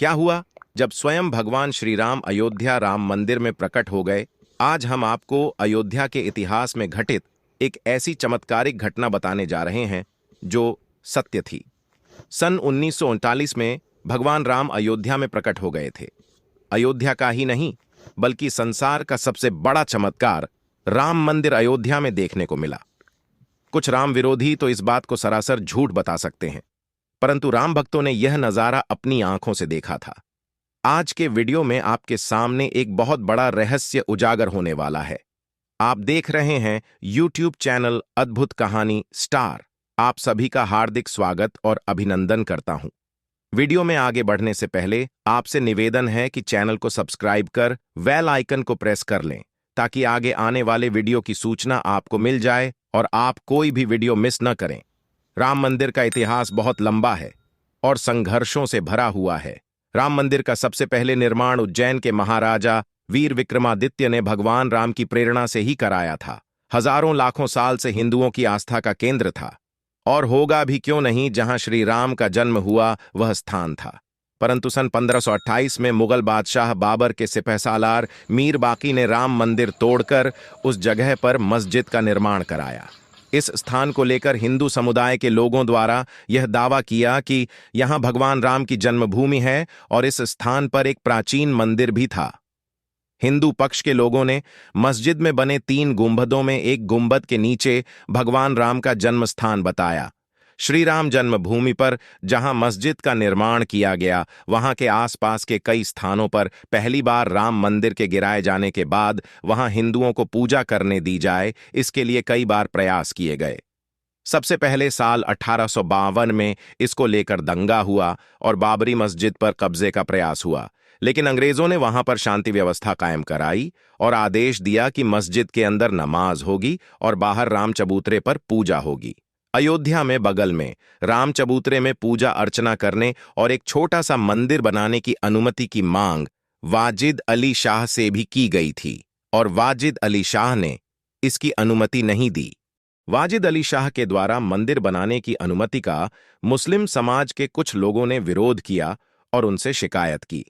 क्या हुआ जब स्वयं भगवान श्री राम अयोध्या राम मंदिर में प्रकट हो गए। आज हम आपको अयोध्या के इतिहास में घटित एक ऐसी चमत्कारिक घटना बताने जा रहे हैं जो सत्य थी। सन 1939 में भगवान राम अयोध्या में प्रकट हो गए थे। अयोध्या का ही नहीं बल्कि संसार का सबसे बड़ा चमत्कार राम मंदिर अयोध्या में देखने को मिला। कुछ राम विरोधी तो इस बात को सरासर झूठ बता सकते हैं, परंतु राम भक्तों ने यह नजारा अपनी आंखों से देखा था। आज के वीडियो में आपके सामने एक बहुत बड़ा रहस्य उजागर होने वाला है। आप देख रहे हैं YouTube चैनल अद्भुत कहानी स्टार। आप सभी का हार्दिक स्वागत और अभिनंदन करता हूं। वीडियो में आगे बढ़ने से पहले आपसे निवेदन है कि चैनल को सब्सक्राइब कर बेल आइकन को प्रेस कर लें ताकि आगे आने वाले वीडियो की सूचना आपको मिल जाए और आप कोई भी वीडियो मिस न करें। राम मंदिर का इतिहास बहुत लंबा है और संघर्षों से भरा हुआ है। राम मंदिर का सबसे पहले निर्माण उज्जैन के महाराजा वीर विक्रमादित्य ने भगवान राम की प्रेरणा से ही कराया था। हजारों लाखों साल से हिंदुओं की आस्था का केंद्र था और होगा भी क्यों नहीं। जहां श्री राम का जन्म हुआ वह स्थान था। परंतु सन 1528 में मुगल बादशाह बाबर के सिपहसालार मीर बाकी ने राम मंदिर तोड़कर उस जगह पर मस्जिद का निर्माण कराया। इस स्थान को लेकर हिंदू समुदाय के लोगों द्वारा यह दावा किया कि यहां भगवान राम की जन्मभूमि है और इस स्थान पर एक प्राचीन मंदिर भी था। हिंदू पक्ष के लोगों ने मस्जिद में बने 3 गुंबदों में एक गुंबद के नीचे भगवान राम का जन्म स्थान बताया। श्री राम जन्मभूमि पर जहां मस्जिद का निर्माण किया गया, वहां के आसपास के कई स्थानों पर पहली बार राम मंदिर के गिराए जाने के बाद वहां हिंदुओं को पूजा करने दी जाए, इसके लिए कई बार प्रयास किए गए। सबसे पहले साल 1852 में इसको लेकर दंगा हुआ और बाबरी मस्जिद पर कब्जे का प्रयास हुआ, लेकिन अंग्रेजों ने वहां पर शांति व्यवस्था कायम कराई और आदेश दिया कि मस्जिद के अंदर नमाज होगी और बाहर राम चबूतरे पर पूजा होगी। अयोध्या में बगल में राम चबूतरे में पूजा अर्चना करने और एक छोटा सा मंदिर बनाने की अनुमति की मांग वाजिद अली शाह से भी की गई थी और वाजिद अली शाह ने इसकी अनुमति नहीं दी। वाजिद अली शाह के द्वारा मंदिर बनाने की अनुमति का मुस्लिम समाज के कुछ लोगों ने विरोध किया और उनसे शिकायत की।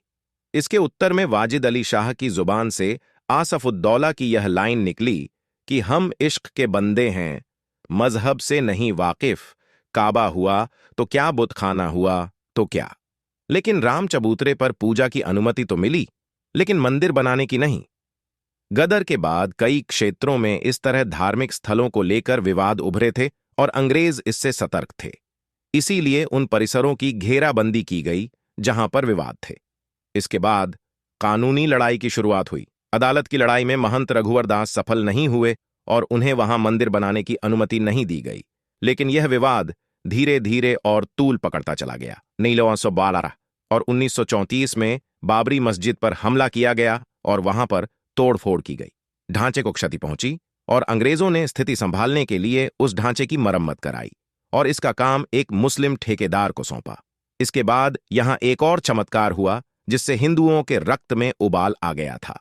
इसके उत्तर में वाजिद अली शाह की जुबान से आसफुद्दौला की यह लाइन निकली कि हम इश्क के बंदे हैं, मजहब से नहीं वाकिफ, काबा हुआ तो क्या बुतखाना हुआ तो क्या। लेकिन राम चबूतरे पर पूजा की अनुमति तो मिली, लेकिन मंदिर बनाने की नहीं। गदर के बाद कई क्षेत्रों में इस तरह धार्मिक स्थलों को लेकर विवाद उभरे थे और अंग्रेज इससे सतर्क थे। इसीलिए उन परिसरों की घेराबंदी की गई जहां पर विवाद थे। इसके बाद कानूनी लड़ाई की शुरुआत हुई। अदालत की लड़ाई में महंत रघुवर दास सफल नहीं हुए और उन्हें वहां मंदिर बनाने की अनुमति नहीं दी गई। लेकिन यह विवाद धीरे धीरे और तूल पकड़ता चला गया। 1912 और 1934 में बाबरी मस्जिद पर हमला किया गया और वहां पर तोड़फोड़ की गई। ढांचे को क्षति पहुंची और अंग्रेजों ने स्थिति संभालने के लिए उस ढांचे की मरम्मत कराई और इसका काम एक मुस्लिम ठेकेदार को सौंपा। इसके बाद यहां एक और चमत्कार हुआ जिससे हिंदुओं के रक्त में उबाल आ गया था।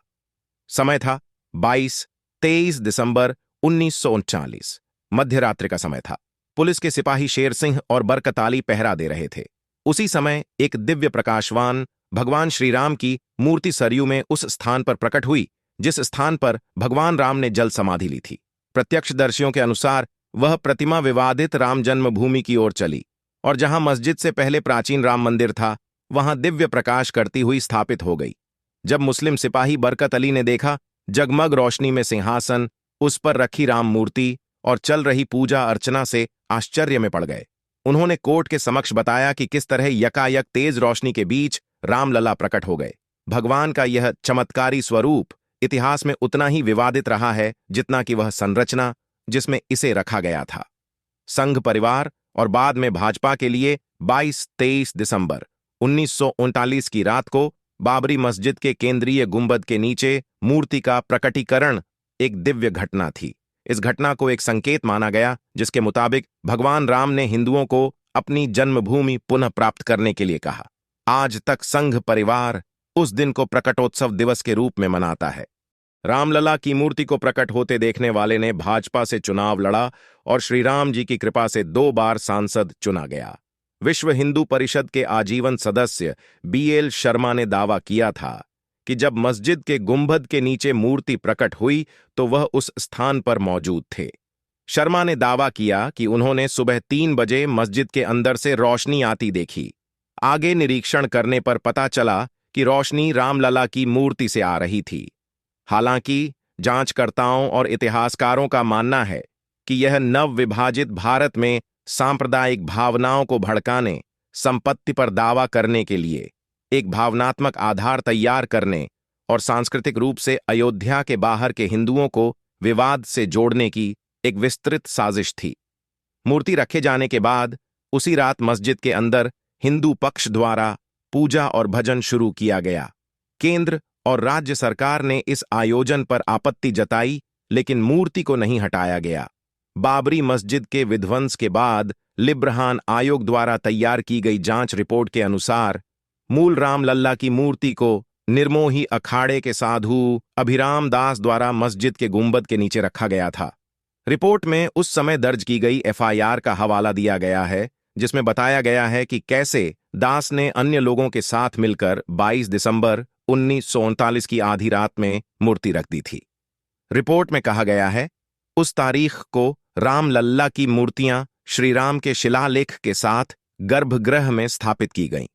समय था 23 दिसंबर 1939। मध्य रात्रि का समय था। पुलिस के सिपाही शेर सिंह और बरकत आली पहरा दे रहे थे। उसी समय एक दिव्य प्रकाशवान भगवान श्री राम की मूर्ति सरयू में उस स्थान पर प्रकट हुई जिस स्थान पर भगवान राम ने जल समाधि ली थी। प्रत्यक्षदर्शियों के अनुसार वह प्रतिमा विवादित राम जन्मभूमि की ओर चली और जहां मस्जिद से पहले प्राचीन राम मंदिर था वहां दिव्य प्रकाश करती हुई स्थापित हो गई। जब मुस्लिम सिपाही बरकत अली ने देखा जगमग रोशनी में सिंहासन, उस पर रखी राम मूर्ति और चल रही पूजा अर्चना से आश्चर्य में पड़ गए। उन्होंने कोर्ट के समक्ष बताया कि किस तरह यकायक तेज रोशनी के बीच रामलला प्रकट हो गए। भगवान का यह चमत्कारी स्वरूप इतिहास में उतना ही विवादित रहा है जितना कि वह संरचना जिसमें इसे रखा गया था। संघ परिवार और बाद में भाजपा के लिए 22-23 दिसंबर 1939 की रात को बाबरी मस्जिद के केंद्रीय गुंबद के नीचे मूर्ति का प्रकटीकरण एक दिव्य घटना थी। इस घटना को एक संकेत माना गया जिसके मुताबिक भगवान राम ने हिंदुओं को अपनी जन्मभूमि पुनः प्राप्त करने के लिए कहा। आज तक संघ परिवार उस दिन को प्रकटोत्सव दिवस के रूप में मनाता है। रामलला की मूर्ति को प्रकट होते देखने वाले ने भाजपा से चुनाव लड़ा और श्री राम जी की कृपा से 2 बार सांसद चुना गया। विश्व हिंदू परिषद के आजीवन सदस्य बीएल शर्मा ने दावा किया था कि जब मस्जिद के गुंबद के नीचे मूर्ति प्रकट हुई तो वह उस स्थान पर मौजूद थे। शर्मा ने दावा किया कि उन्होंने सुबह 3 बजे मस्जिद के अंदर से रोशनी आती देखी। आगे निरीक्षण करने पर पता चला कि रोशनी रामलला की मूर्ति से आ रही थी। हालांकि जांचकर्ताओं और इतिहासकारों का मानना है कि यह नव विभाजित भारत में सांप्रदायिक भावनाओं को भड़काने, संपत्ति पर दावा करने के लिए एक भावनात्मक आधार तैयार करने और सांस्कृतिक रूप से अयोध्या के बाहर के हिंदुओं को विवाद से जोड़ने की एक विस्तृत साजिश थी। मूर्ति रखे जाने के बाद उसी रात मस्जिद के अंदर हिंदू पक्ष द्वारा पूजा और भजन शुरू किया गया। केंद्र और राज्य सरकार ने इस आयोजन पर आपत्ति जताई, लेकिन मूर्ति को नहीं हटाया गया। बाबरी मस्जिद के विध्वंस के बाद लिब्रहान आयोग द्वारा तैयार की गई जांच रिपोर्ट के अनुसार मूल रामलल्ला की मूर्ति को निर्मोही अखाड़े के साधु अभिराम दास द्वारा मस्जिद के गुंबद के नीचे रखा गया था। रिपोर्ट में उस समय दर्ज की गई एफआईआर का हवाला दिया गया है, जिसमें बताया गया है कि कैसे दास ने अन्य लोगों के साथ मिलकर 22 दिसंबर 1939 की आधी रात में मूर्ति रख दी थी। रिपोर्ट में कहा गया है, उस तारीख को रामलल्ला की मूर्तियां श्रीराम के शिलालेख के साथ गर्भगृह में स्थापित की गईं।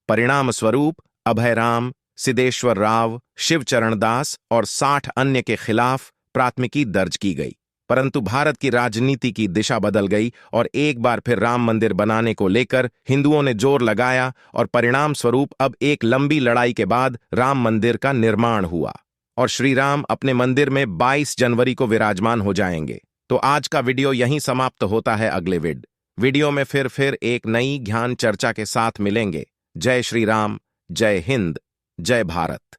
परिणाम स्वरूप अभयराम, सिद्धेश्वर राव, शिवचरण दास और 60 अन्य के खिलाफ प्राथमिकी दर्ज की गई। परंतु भारत की राजनीति की दिशा बदल गई और एक बार फिर राम मंदिर बनाने को लेकर हिंदुओं ने जोर लगाया और परिणाम स्वरूप अब एक लंबी लड़ाई के बाद राम मंदिर का निर्माण हुआ और श्री राम अपने मंदिर में 22 जनवरी को विराजमान हो जाएंगे। तो आज का वीडियो यहीं समाप्त होता है। अगले वीडियो में फिर एक नई ज्ञान चर्चा के साथ मिलेंगे। जय श्री राम, जय हिंद, जय भारत।